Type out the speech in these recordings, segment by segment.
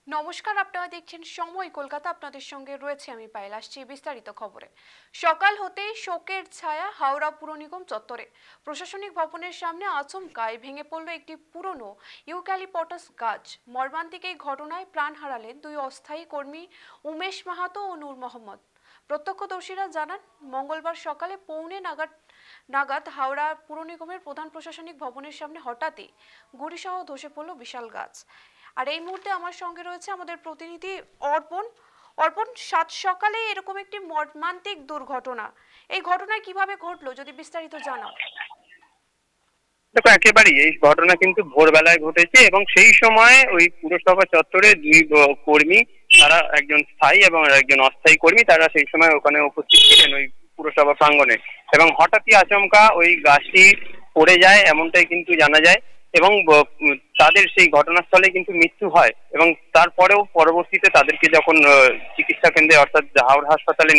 নমস্কার, আপনারা দেখছেন সময় কলকাতা। আপনাদের সঙ্গে রয়েছে আমি পায়েল। আসছি বিস্তারিত খবরে। সকাল হতেই শোকের ছায়া হাওড়া পুর নিগম চত্বরে। প্রশাসনিক ভবনের সামনে আচমকায় ভেঙে পড়ল একটি পুরনো ইউক্যালিপটাস গাছ। মর্মান্তিক এই ঘটনায় প্রাণ হারালেন দুই অস্থায়ী কর্মী উমেশ মাহাতো ও নূর মোহাম্মদ। প্রত্যক্ষদর্শীরা জানান, মঙ্গলবার সকালে পৌনে নাগাদ হাওড়া পুর নিগমের প্রধান প্রশাসনিক ভবনের সামনে হঠাৎই গুড়িসহ ধসে পড়ল বিশাল গাছ। আর এই মুহূর্তে আমার সঙ্গে রয়েছে আমাদের প্রতিনিধি অর্পণ। সাত সকালে এরকম একটি মর্মান্তিক দুর্ঘটনা, এই ঘটনা কিভাবে ঘটলো যদি বিস্তারিত জানাও। দেখো, একেবারেই এই ঘটনা কিন্তু ভোরবেলায় ঘটেছে এবং সেই সময় ওই পুরসভা চত্বরে দুই কর্মী, তারা একজন স্থায়ী এবং একজন অস্থায়ী কর্মী, তারা সেই সময় ওখানে উপস্থিত ছিলেন ওই পুরসভা প্রাঙ্গণে। এবং হঠাৎই আচমকা ওই গাছটি পড়ে যায় এমনটাই কিন্তু জানা যায় এবং তাদের সেই ঘটনাস্থলে কিন্তু মৃত্যু হয়। এবং তারপরেও পরবর্তীতে তাদেরকে যখন চিকিৎসা কেন্দ্রে অর্থাৎ হাওড়া হাসপাতালে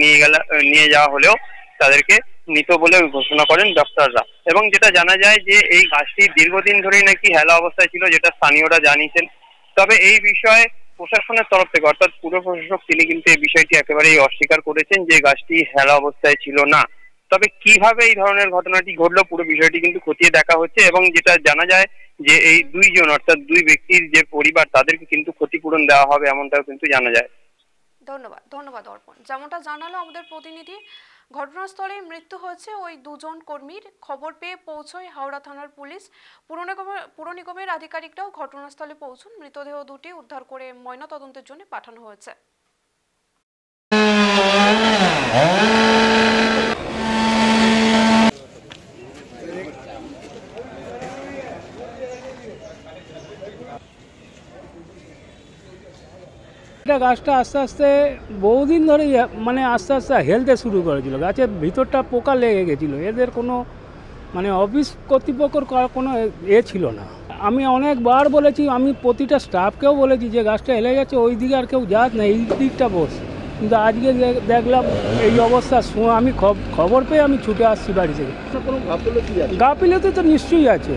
নিয়ে যাওয়া হলেও তাদেরকে মৃত বলে ঘোষণা করেন ডক্টররা। এবং যেটা জানা যায় যে এই গাছটি দীর্ঘদিন ধরেই নাকি হেলা অবস্থায় ছিল, যেটা স্থানীয়রা জানিয়েছেন। তবে এই বিষয়ে প্রশাসনের তরফ থেকে অর্থাৎ পুর প্রশাসক তিনি কিন্তু এই বিষয়টি একেবারেই অস্বীকার করেছেন যে গাছটি হেলা অবস্থায় ছিল না। তবে কিভাবে এই ধরনের ঘটনাটি ঘটলো পুরো বিষয়টি কিন্তু খতিয়ে দেখা হচ্ছে এবং যেটা জানা যায় যে এই দুইজন অর্থাৎ দুই ব্যক্তির যে পরিবার, তাদেরকে কিন্তু ক্ষতিপূরণ দেওয়া হবে এমনটাও কিন্তু জানা যায়। ধন্যবাদ অর্পণ। যেমনটা জানালো আমাদের প্রতিনিধি, ঘটনাস্থলে মৃত্যু হয়েছে ওই দুজন কর্মীর। খবর পেয়ে পৌঁছয় হাওড়া থানার পুলিশ। পুর নিগমের আধিকারিকরাও ঘটনাস্থলে পৌঁছন। মৃতদেহ দুটি উদ্ধার করে ময়নাতদন্তের জন্য পাঠানো হয়েছে। এটা গাছটা আস্তে আস্তে বহুদিন ধরে মানে আস্তে আস্তে হেলতে শুরু করেছিল। গাছের ভিতরটা পোকা লেগে গেছিলো। এদের কোনো মানে অফিস কর্তৃপক্ষর কোনো ছিল না। আমি অনেকবার বলেছি, আমি প্রতিটা স্টাফকেও বলেছি যে গাছটা হেলে যাচ্ছে, ওই দিকে আর কেউ যাক না, এই দিকটা বস। কিন্তু আজকে দেখলাম এই অবস্থা। আমি খবর পেয়ে আমি ছুটে আসছি বাড়ি থেকে। গাফিলতি তো নিশ্চয়ই আছে।